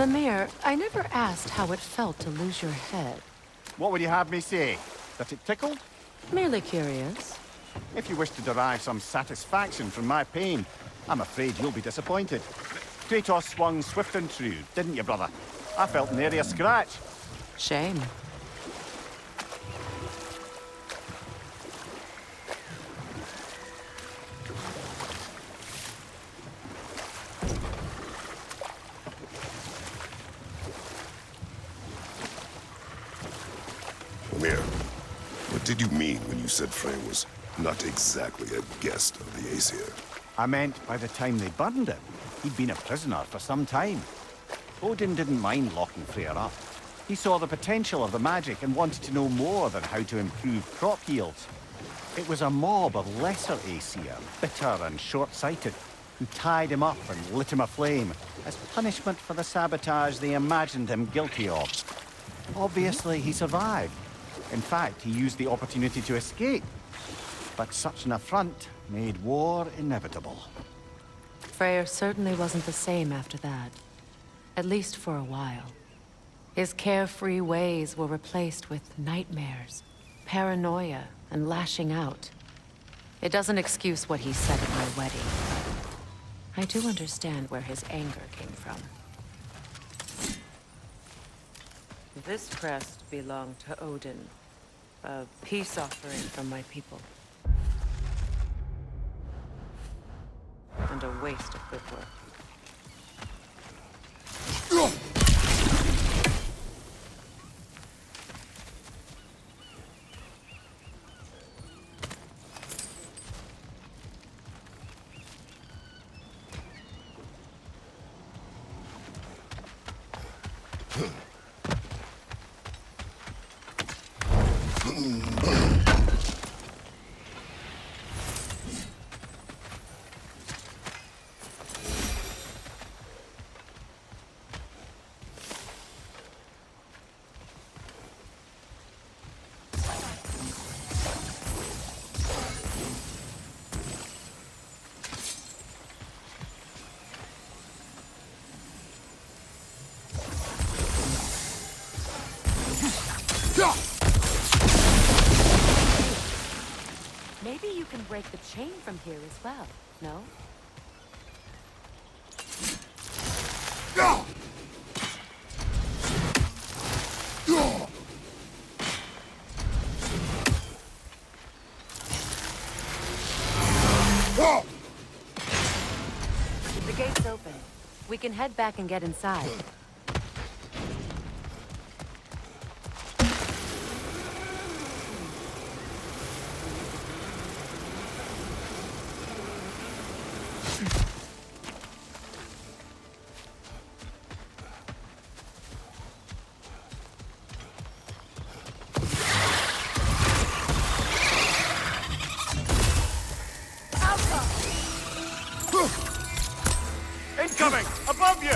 Mimir, I never asked how it felt to lose your head. What would you have me say? That it tickled? Merely curious. If you wish to derive some satisfaction from my pain, I'm afraid you'll be disappointed. Kratos swung swift and true, didn't you, brother? I felt nary a scratch. Shame. Mimir, what did you mean when you said Frey was not exactly a guest of the Æsir? I meant by the time they burned him, he'd been a prisoner for some time. Odin didn't mind locking Freyr up. He saw the potential of the magic and wanted to know more than how to improve crop yields. It was a mob of lesser Æsir, bitter and short-sighted, who tied him up and lit him aflame as punishment for the sabotage they imagined him guilty of. Obviously, he survived. In fact, he used the opportunity to escape. But such an affront made war inevitable. Freyr certainly wasn't the same after that. At least for a while. His carefree ways were replaced with nightmares, paranoia, and lashing out. It doesn't excuse what he said at my wedding. I do understand where his anger came from. This crest belonged to Odin. A peace offering from my people. And a waste of good work. Maybe you can break the chain from here as well, no? The gate's open. We can head back and get inside. Incoming! Above you!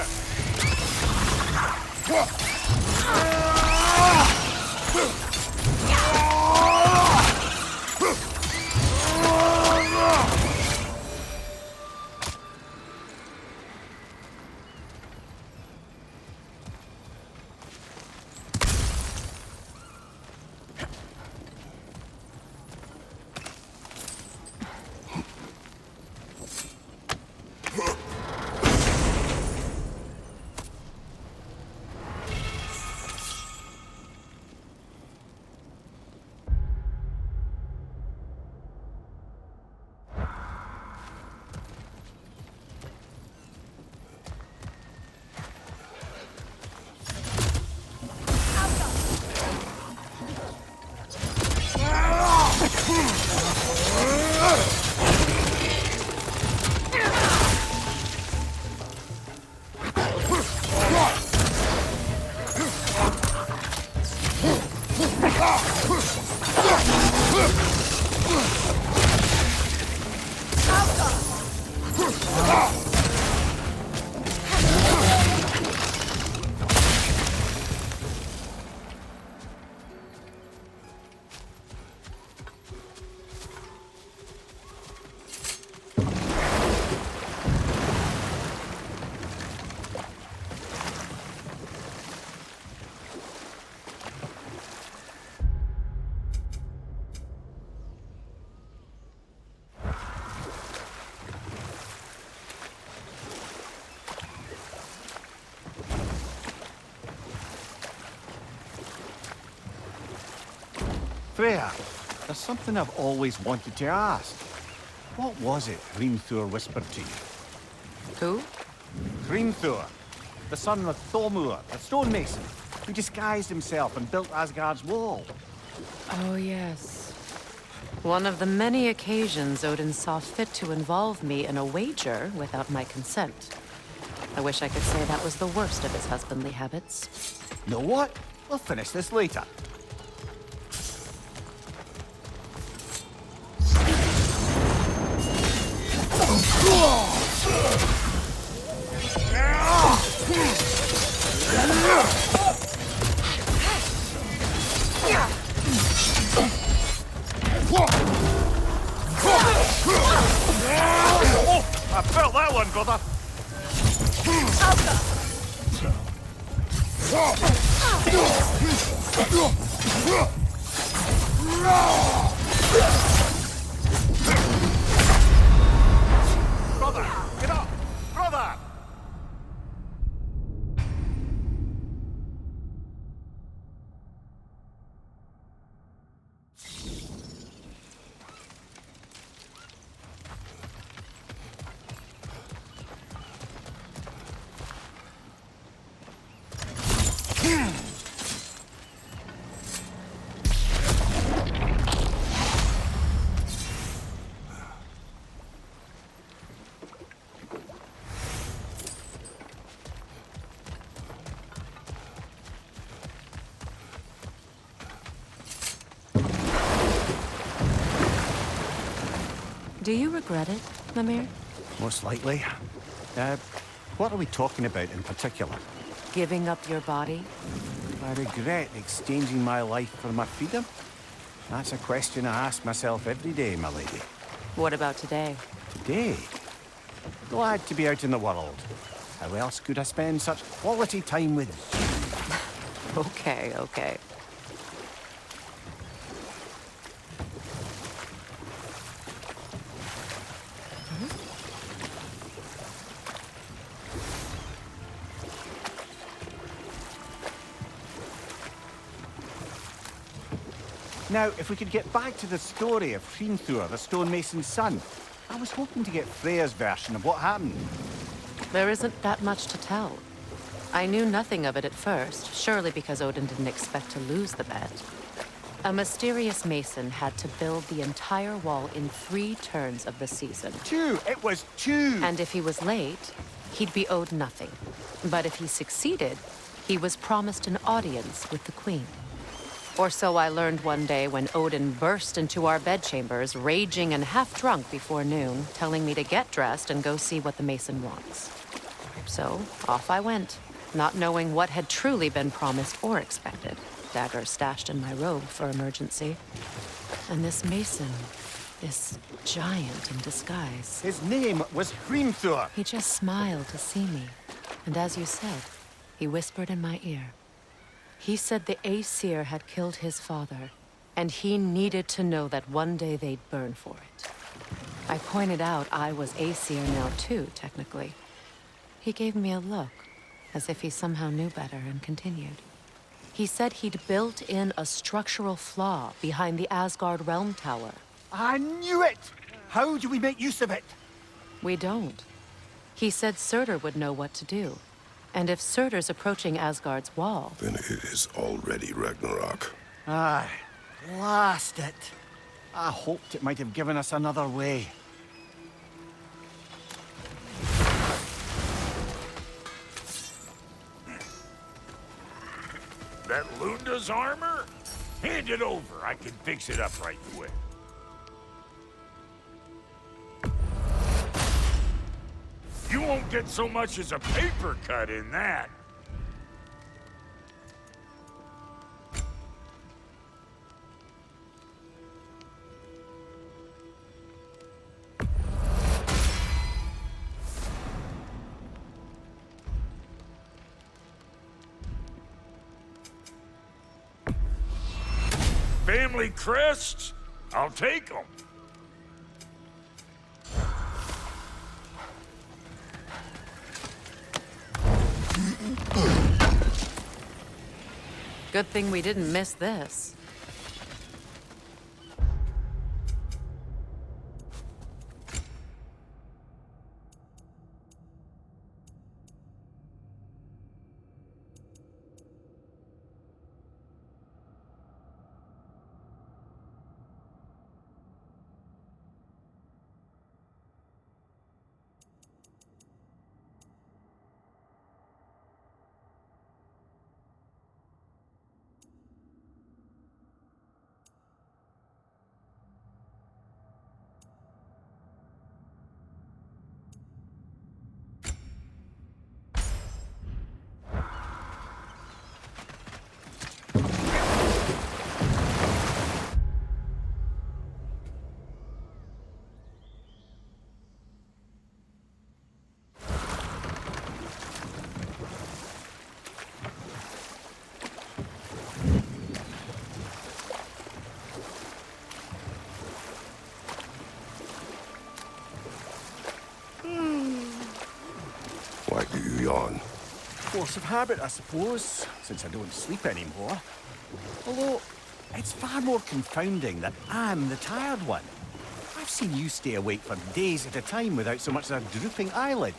Freya, there's something I've always wanted to ask. What was it Hrimthur whispered to you? Who? Hrimthur, the son of Thormur, the stonemason, who disguised himself and built Asgard's wall. Oh, yes. One of the many occasions Odin saw fit to involve me in a wager without my consent. I wish I could say that was the worst of his husbandly habits. Know what? We'll finish this later. I felt that one, brother. Brother, get up! Brother! Do you regret it, Mimir? Most likely. What are we talking about in particular? Giving up your body? I regret exchanging my life for my freedom? That's a question I ask myself every day, my lady. What about today? Today? Glad to be out in the world. How else could I spend such quality time with you? Okay, okay. Now, if we could get back to the story of Hrimthur, the stonemason's son. I was hoping to get Freya's version of what happened. There isn't that much to tell. I knew nothing of it at first, surely because Odin didn't expect to lose the bet. A mysterious mason had to build the entire wall in 3 turns of the season. 2! It was 2! And if he was late, he'd be owed nothing. But if he succeeded, he was promised an audience with the queen. Or so I learned one day when Odin burst into our bedchambers, raging and half-drunk before noon, telling me to get dressed and go see what the mason wants. So, off I went, not knowing what had truly been promised or expected. Dagger stashed in my robe for emergency. And this mason, this giant in disguise. His name was Hrimthur. He just smiled to see me. And as you said, he whispered in my ear. He said the Æsir had killed his father, and he needed to know that one day they'd burn for it. I pointed out I was Æsir now too, technically. He gave me a look, as if he somehow knew better, and continued. He said he'd built in a structural flaw behind the Asgard Realm Tower. I knew it! How do we make use of it? We don't. He said Surtur would know what to do. And if Surtur's approaching Asgard's wall... Then it is already Ragnarok. Aye, blast it. I hoped it might have given us another way. That Lunda's armor? Hand it over. I can fix it up right quick. You won't get so much as a paper cut in that. Family crests? I'll take them. Good thing we didn't miss this. Why do you yawn? Force of habit, I suppose, since I don't sleep anymore. Although, it's far more confounding that I'm the tired one. I've seen you stay awake for days at a time without so much as a drooping eyelid.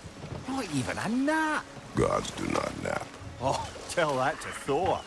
Not even a nap. Gods do not nap. Oh, tell that to Thor.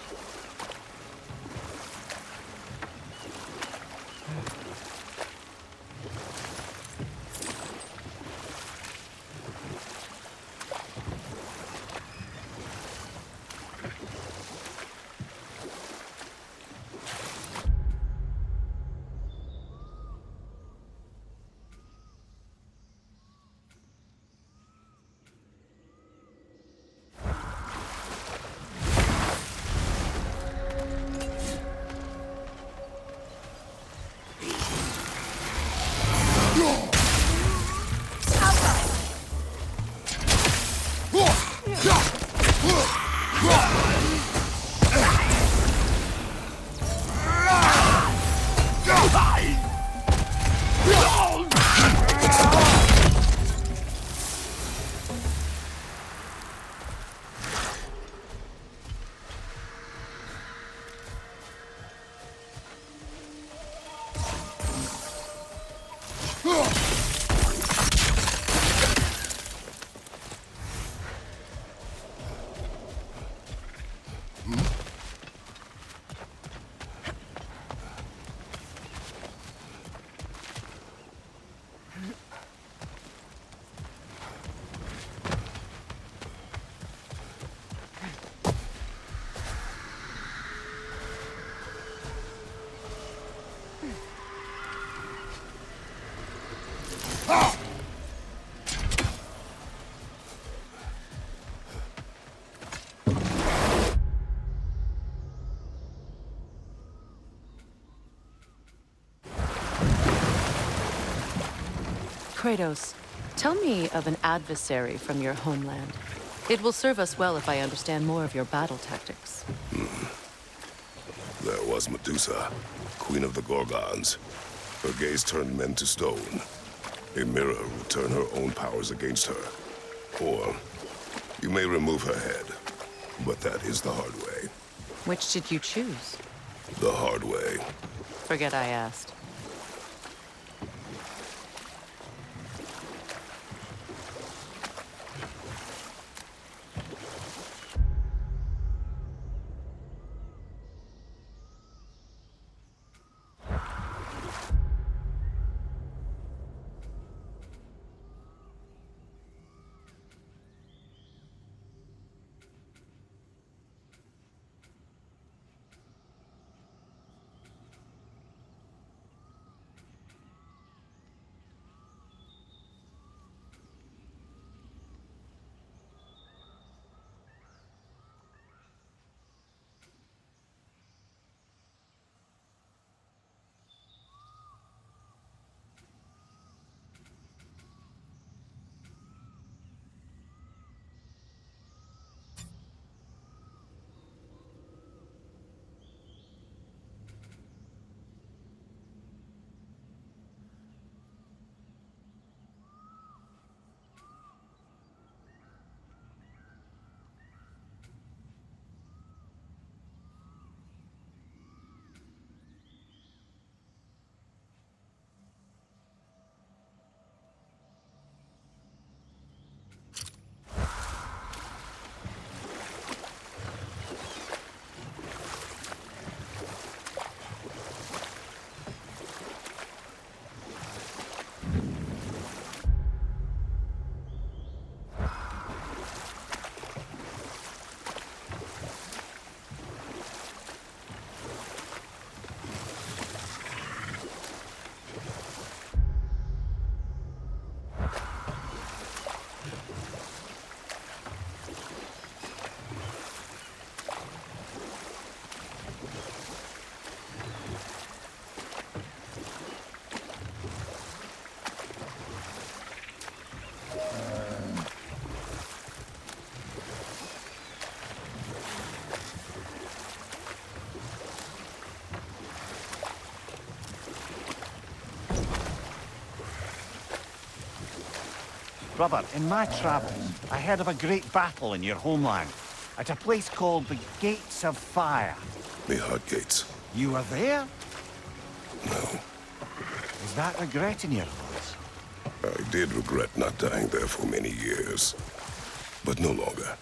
Kratos, tell me of an adversary from your homeland. It will serve us well if I understand more of your battle tactics. There was Medusa, queen of the Gorgons. Her gaze turned men to stone. A mirror would turn her own powers against her. Or, you may remove her head, but that is the hard way. Which did you choose? The hard way. Forget I asked. Brother, in my travels, I heard of a great battle in your homeland, at a place called the Gates of Fire. The Hot Gates. You were there? No. Is that regret in your voice? I did regret not dying there for many years, but no longer.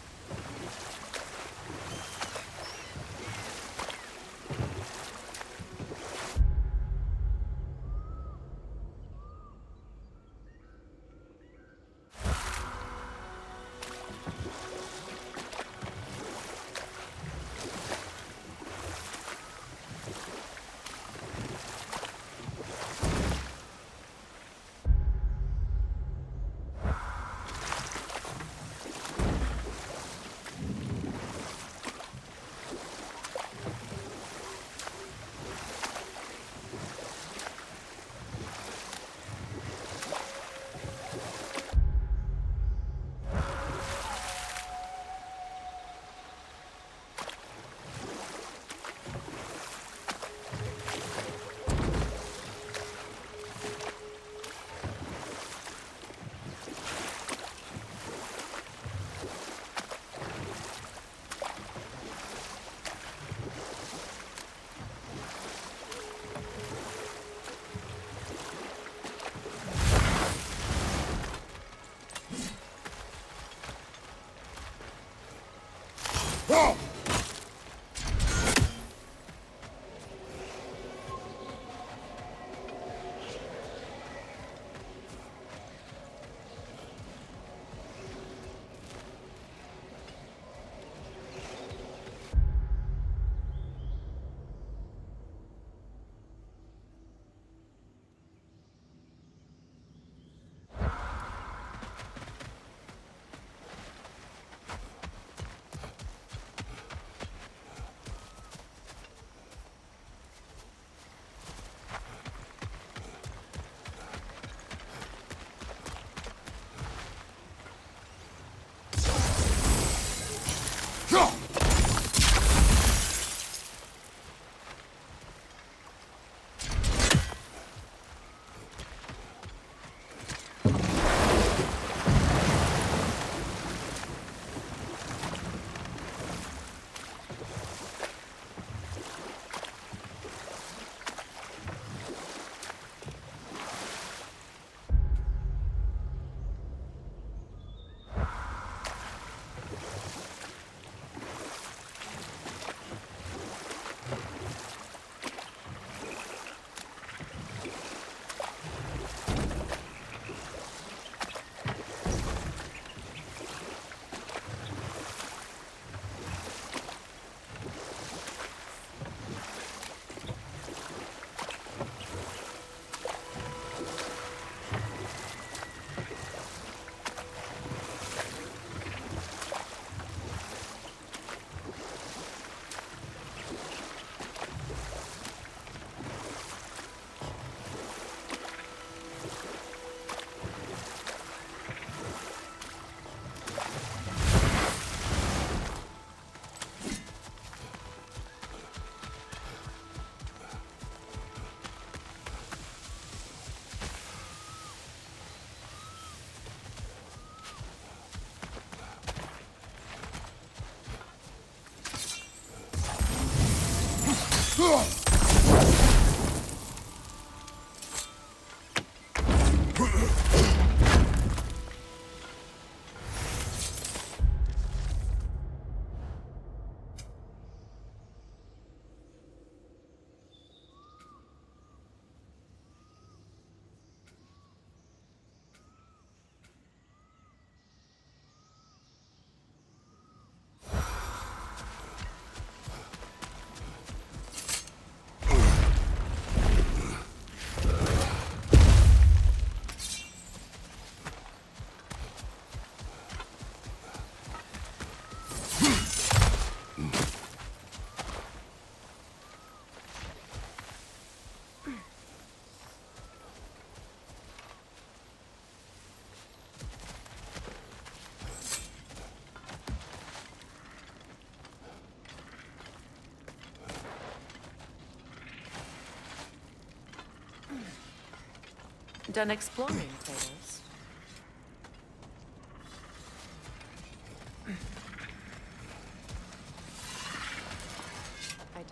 Done exploring, Kratos?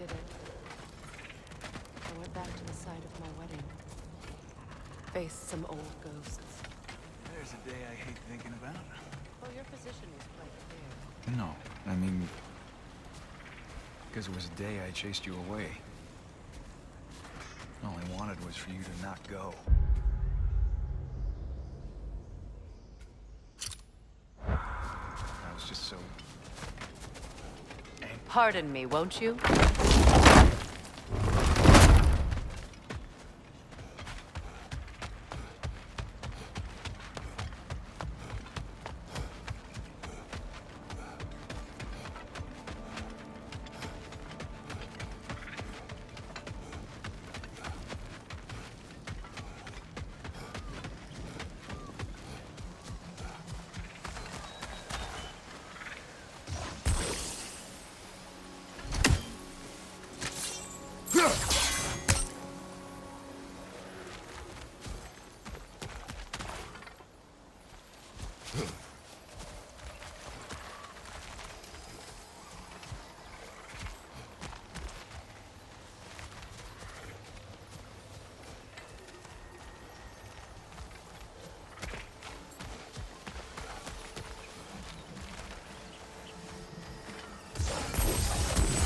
did it. I went back to the site of my wedding. Faced some old ghosts. There's a day I hate thinking about. Well, your position was quite clear. No, I mean... because it was a day I chased you away. All I wanted was for you to not go. I was just so... angry. Pardon me, won't you?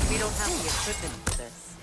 We don't have the equipment for this.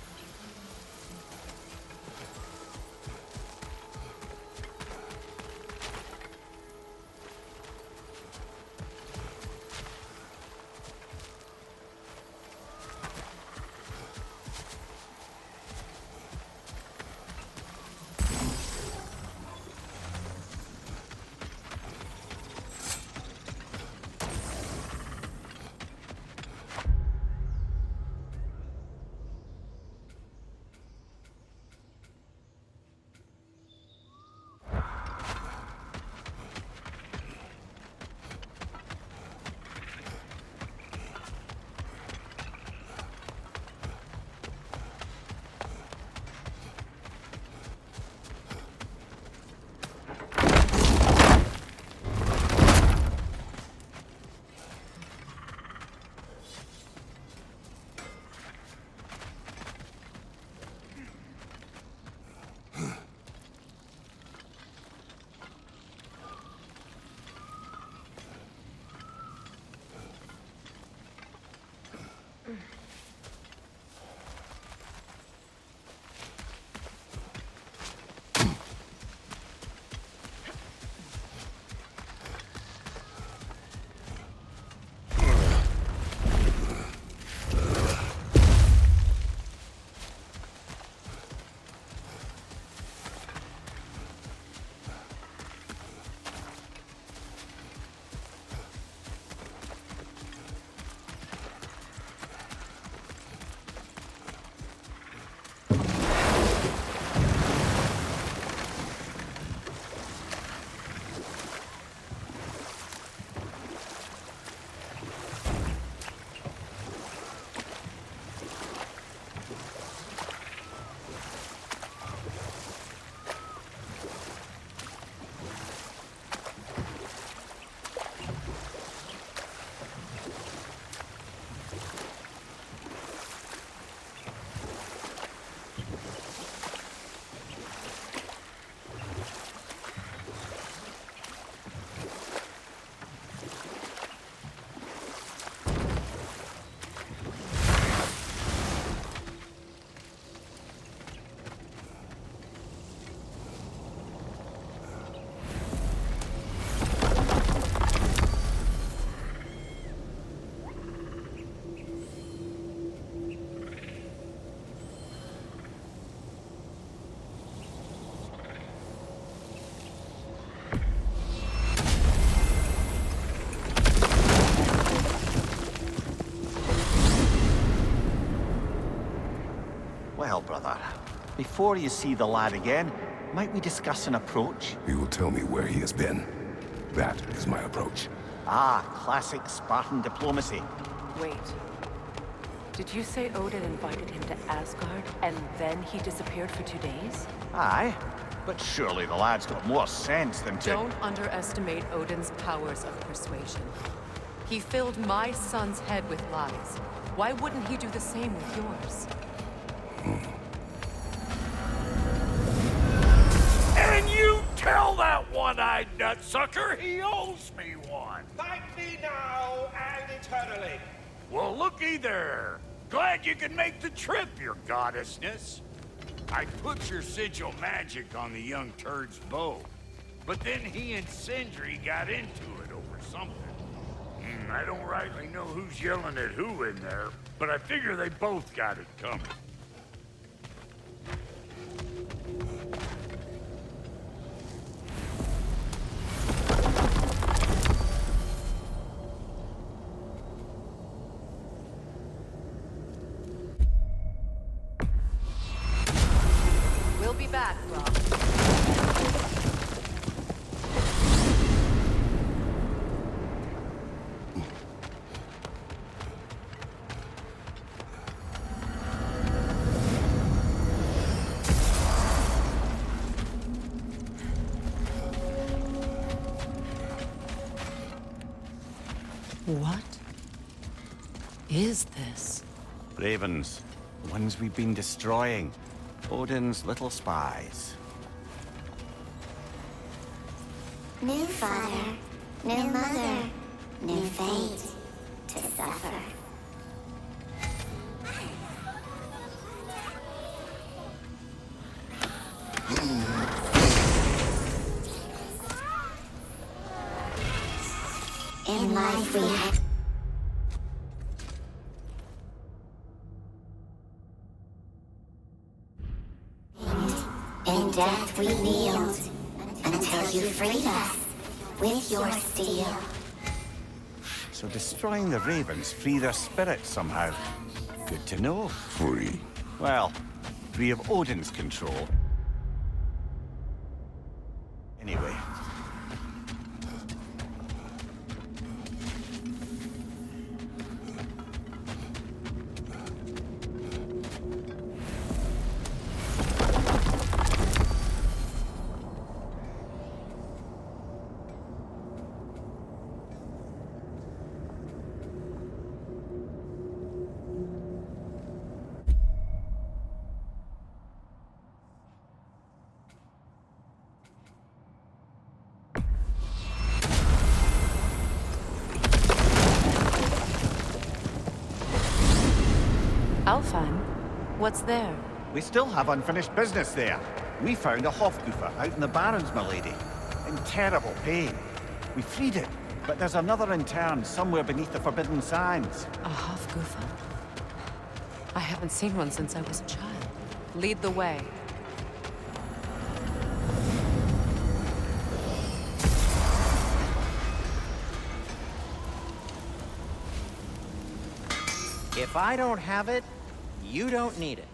Well, brother, before you see the lad again, might we discuss an approach? He will tell me where he has been. That is my approach. Ah, classic Spartan diplomacy. Wait. Did you say Odin invited him to Asgard, and then he disappeared for 2 days? Aye, but surely the lad's got more sense than to... Don't underestimate Odin's powers of persuasion. He filled my son's head with lies. Why wouldn't he do the same with yours? And you tell that one-eyed nutsucker he owes me one. Thank me now and eternally. Well, looky there. Glad you can make the trip, your goddessness. I put your sigil magic on the young turd's bow, but then he and Sindri got into it over something. I don't rightly know who's yelling at who in there, but I figure they both got it coming. We'll be back, Rob. What is this? Ravens. The ones we've been destroying. Odin's little spies. New father, new mother, new fate to suffer. In life we have in death we kneeled until you freed us with your steel. So destroying the ravens free their spirits somehow. Good to know. Free. Well, free of Odin's control. Anyway. Alfheim? What's there? We still have unfinished business there. We found a Hofgufa out in the Barrens, milady. In terrible pain. We freed it, but there's another intern somewhere beneath the Forbidden Sands. A Hofgufa? I haven't seen one since I was a child. Lead the way. If I don't have it, you don't need it.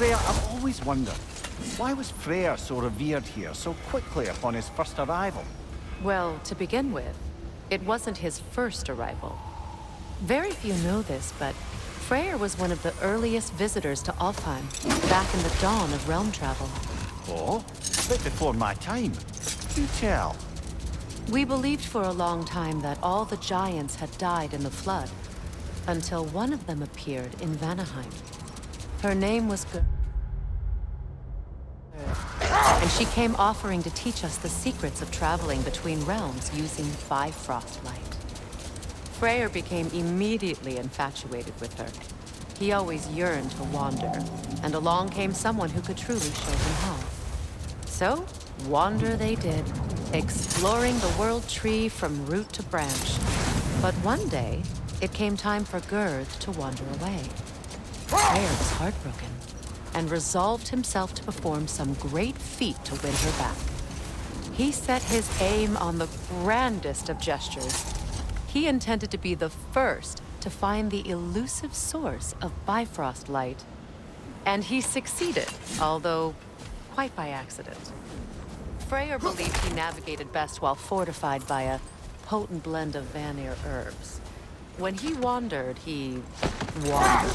Freya, I've always wondered, why was Freyr so revered here so quickly upon his first arrival? Well, to begin with, it wasn't his first arrival. Very few know this, but Freyr was one of the earliest visitors to Alfheim, back in the dawn of realm travel. Oh, a bit before my time. Do tell. We believed for a long time that all the giants had died in the flood, until one of them appeared in Vanaheim. Her name was and she came offering to teach us the secrets of traveling between realms using Bifrost light. Freyr became immediately infatuated with her. He always yearned to wander, and along came someone who could truly show him how. So, wander they did, exploring the world tree from root to branch. But one day, it came time for Gerd to wander away. Freyr was heartbroken, and resolved himself to perform some great feat to win her back. He set his aim on the grandest of gestures. He intended to be the first to find the elusive source of Bifrost light. And he succeeded, although quite by accident. Freyr believed he navigated best while fortified by a potent blend of Vanir herbs. When he wandered, he wandered.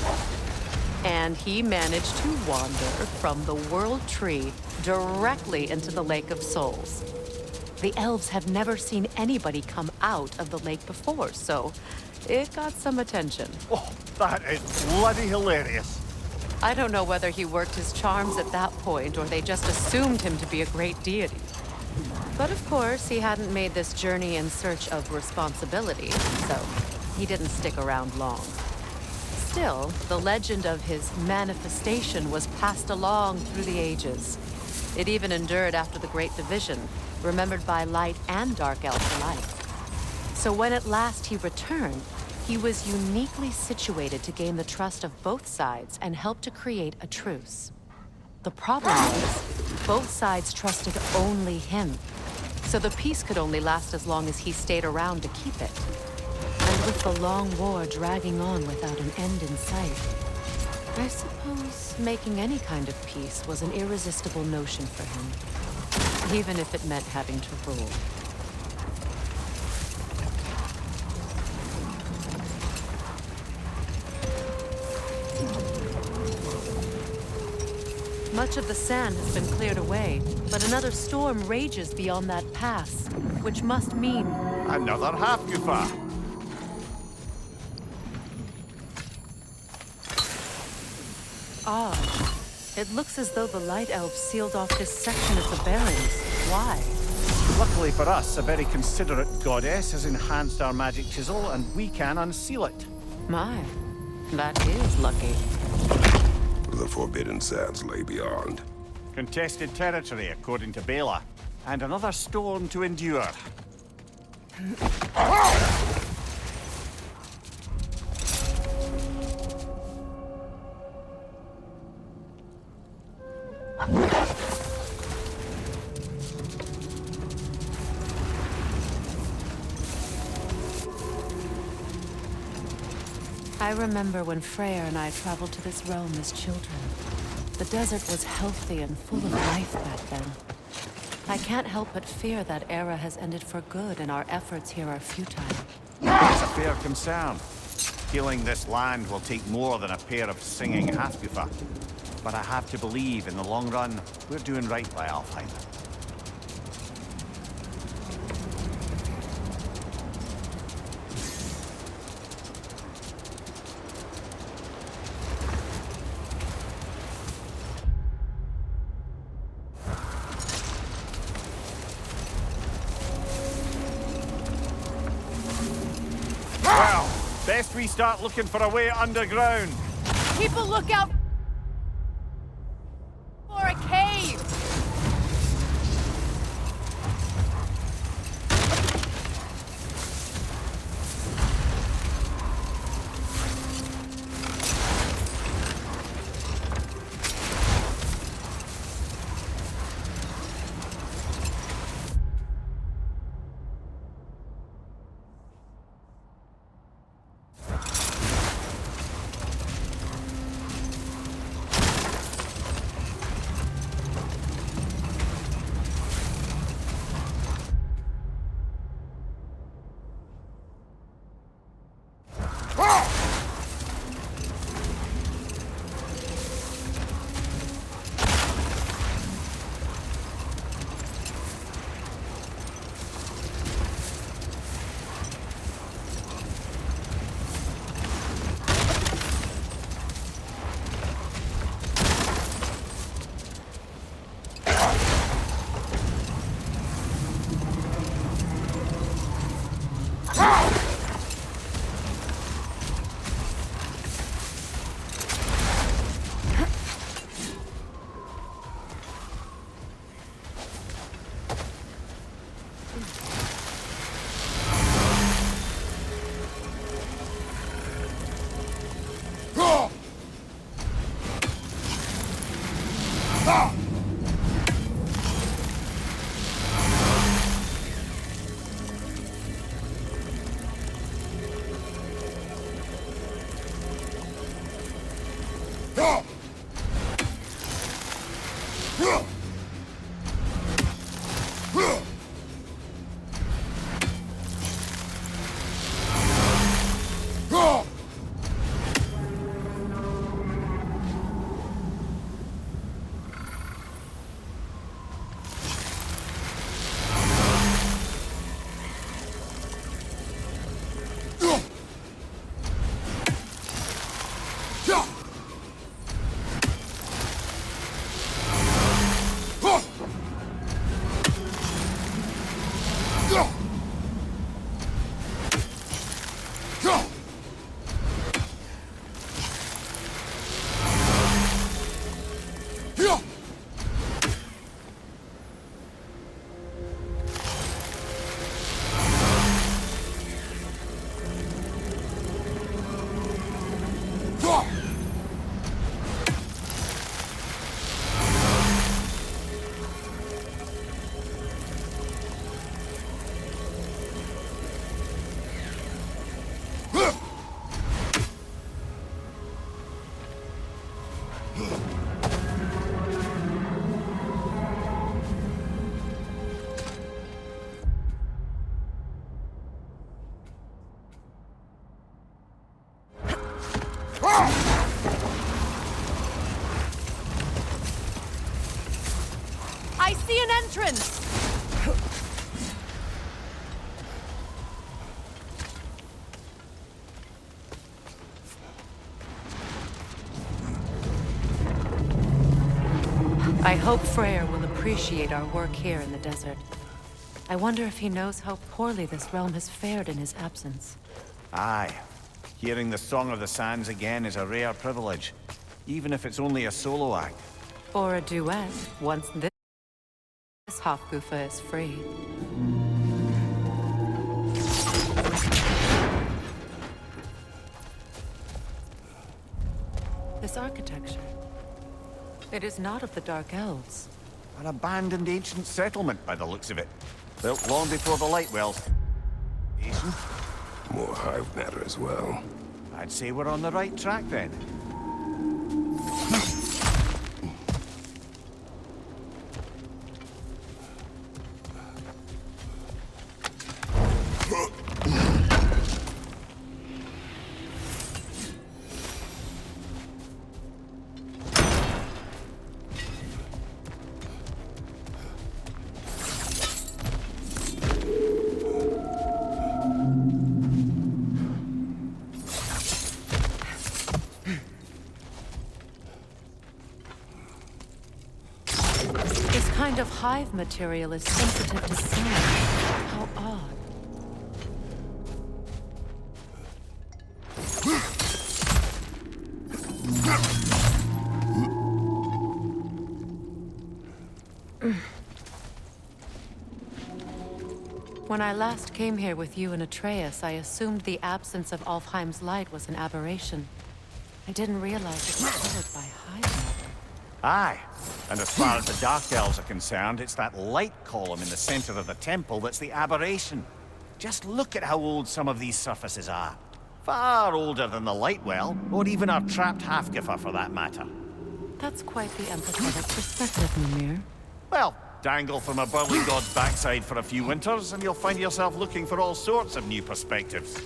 And he managed to wander from the World Tree directly into the Lake of Souls. The elves have never seen anybody come out of the lake before, so it got some attention. Oh, that is bloody hilarious. I don't know whether he worked his charms at that point or they just assumed him to be a great deity. But of course, he hadn't made this journey in search of responsibility, so he didn't stick around long. Still, the legend of his manifestation was passed along through the ages. It even endured after the Great Division, remembered by light and dark elves alike. So when at last he returned, he was uniquely situated to gain the trust of both sides and help to create a truce. The problem was, both sides trusted only him, so the peace could only last as long as he stayed around to keep it. And with the long war dragging on without an end in sight, I suppose making any kind of peace was an irresistible notion for him, even if it meant having to rule. Much of the sand has been cleared away, but another storm rages beyond that pass, which must mean... Another half-goofer. Odd. It looks as though the Light Elves sealed off this section of the Barrens. Why? Luckily for us, a very considerate goddess has enhanced our magic chisel, and we can unseal it. My, that is lucky. The Forbidden Sands lay beyond. Contested territory, according to Bela, and another storm to endure. I remember when Freyr and I traveled to this realm as children. The desert was healthy and full of life back then. I can't help but fear that era has ended for good and our efforts here are futile. It's a fair concern. Healing this land will take more than a pair of singing half-goofer. But I have to believe, in the long run, we're doing right by Alfheim. Well, best we start looking for a way underground. Keep a lookout for a cave! I see an entrance! I hope Freyr will appreciate our work here in the desert. I wonder if he knows how poorly this realm has fared in his absence. Aye. Hearing the Song of the Sands again is a rare privilege, even if it's only a solo act. Or a duet, once this Hofgufa is free. This architecture. It is not of the Dark Elves. An abandoned ancient settlement by the looks of it. Built long before the Lightwells. Asian? More hive matter as well. I'd say we're on the right track then. Of hive material is sensitive to sound. How odd. When I last came here with you and Atreus, I assumed the absence of Alfheim's light was an aberration. I didn't realize it was covered by hive matter. Aye. And as far as the Dark Elves are concerned, it's that light column in the center of the temple that's the aberration. Just look at how old some of these surfaces are. Far older than the Lightwell, or even our trapped Hafgifa for that matter. That's quite the empathetic perspective, Mimir. Well, dangle from a burly god's backside for a few winters, and you'll find yourself looking for all sorts of new perspectives.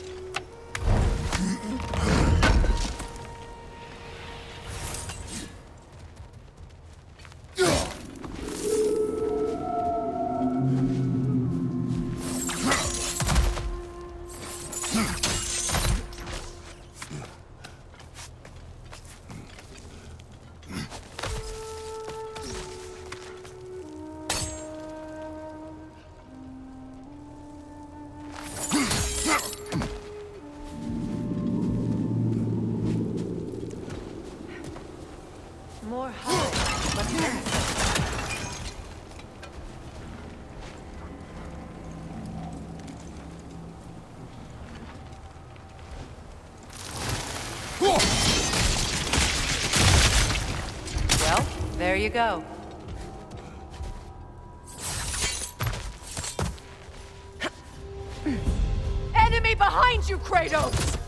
More hive, but less. Well, there you go. Enemy behind you, Kratos!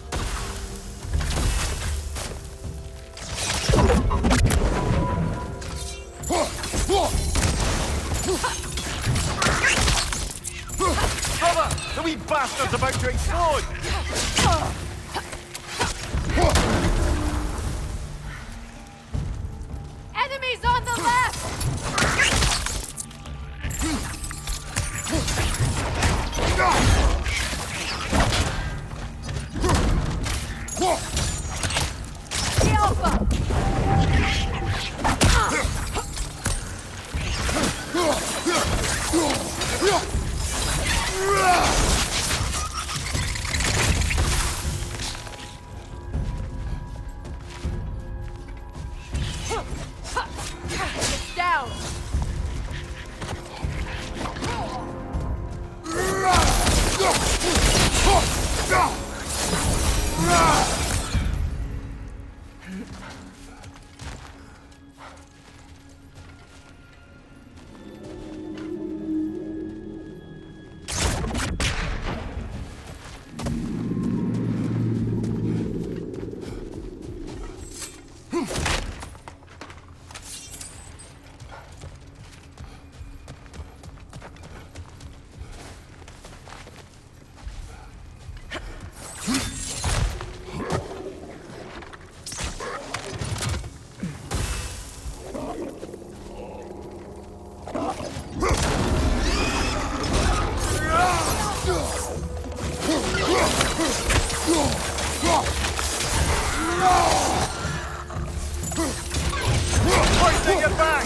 bastard's about to explode! Enemies on the left! The Alpha! It's down! Hoisting it back!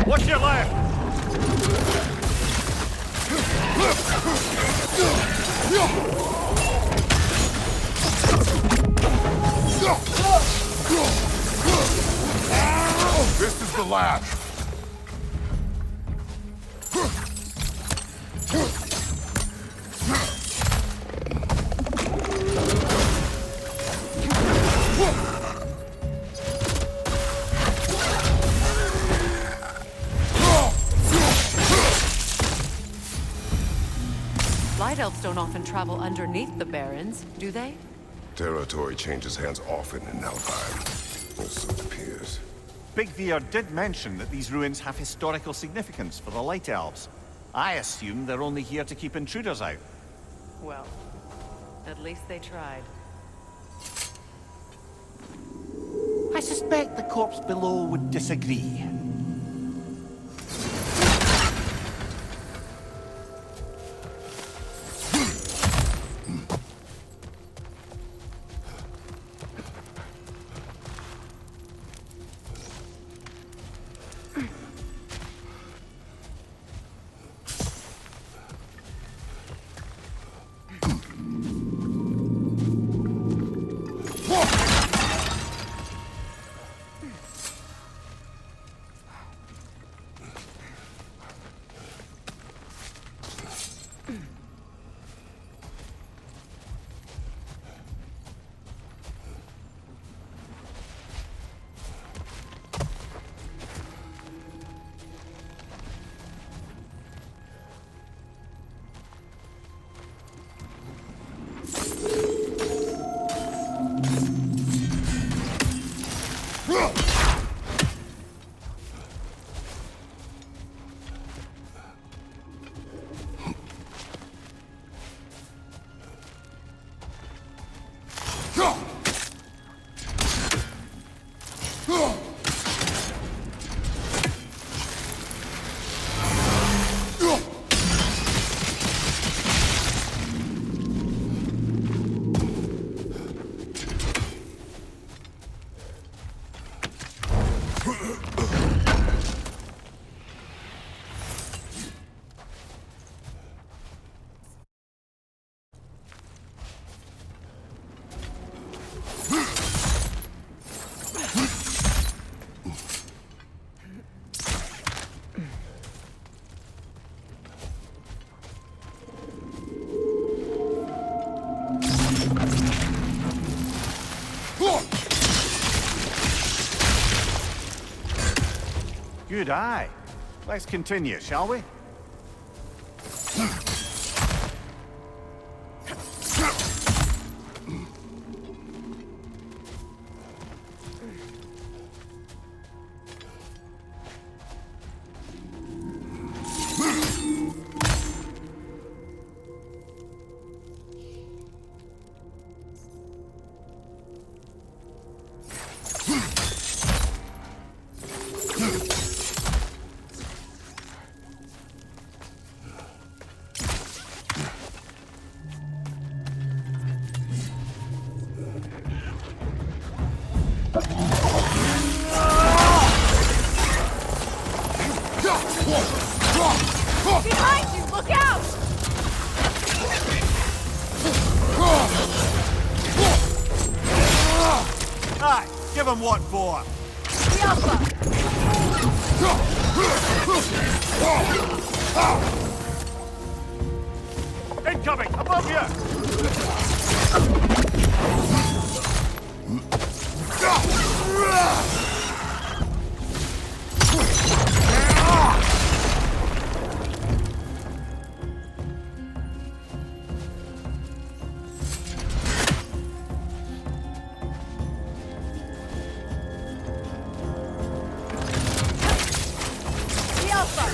Watch your left! This is the last. Light elves don't often travel underneath the barrens, do they? Territory changes hands often in Alfheim. Or so it appears. Big Veer did mention that these ruins have historical significance for the Light Elves. I assume they're only here to keep intruders out. Well, at least they tried. I suspect the corpse below would disagree. Good eye. Let's continue, shall we? Behind you! Look out! Aye, give him what for. The Alpha! Incoming! Above you! The Alpha!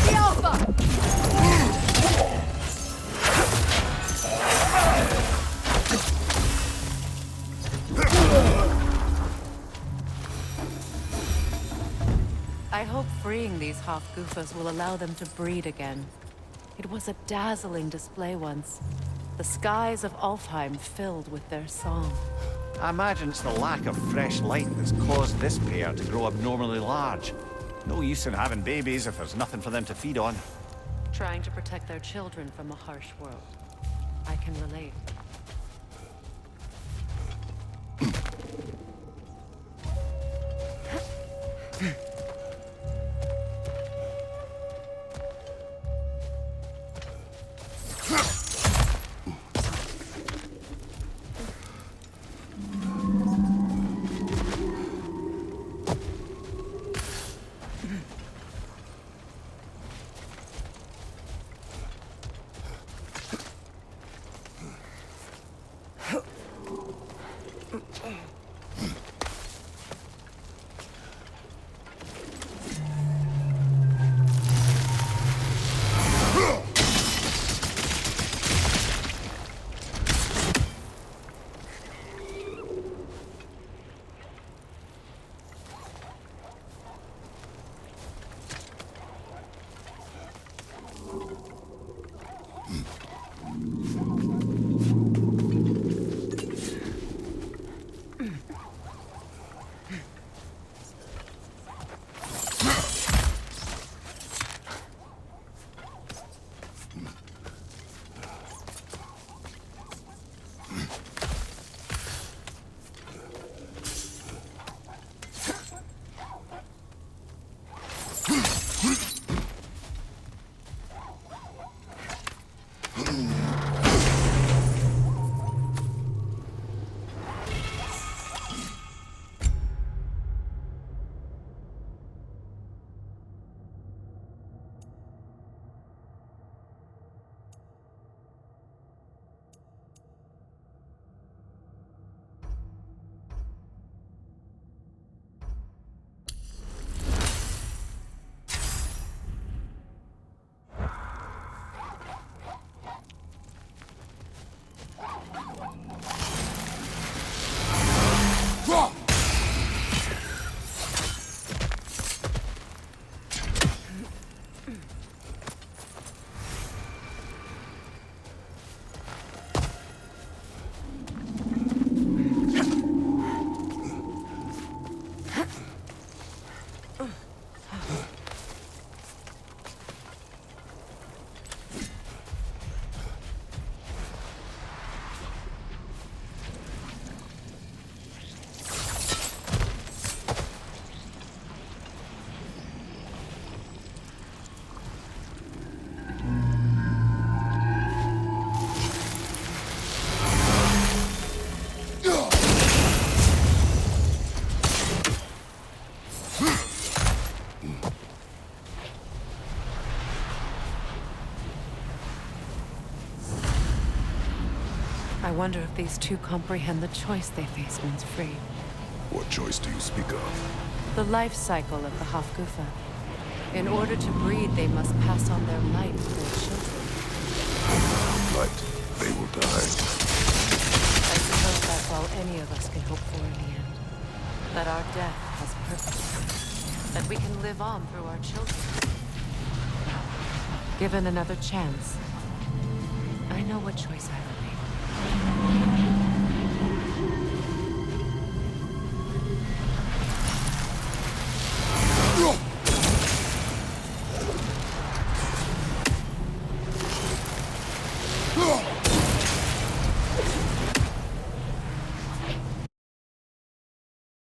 The Alpha! I hope freeing these half-goofers will allow them to breed again. It was a dazzling display once. The skies of Alfheim filled with their song. I imagine it's the lack of fresh light that's caused this pair to grow abnormally large. No use in having babies if there's nothing for them to feed on. Trying to protect their children from a harsh world. I can relate. I wonder if these two comprehend the choice they face once free. What choice do you speak of? The life cycle of the Hofgufa. In order to breed, they must pass on their light to their children. Without light, they will die. I suppose that's all any of us can hope for in the end. That our death has purpose. That we can live on through our children. Given another chance, I know what choice I would make.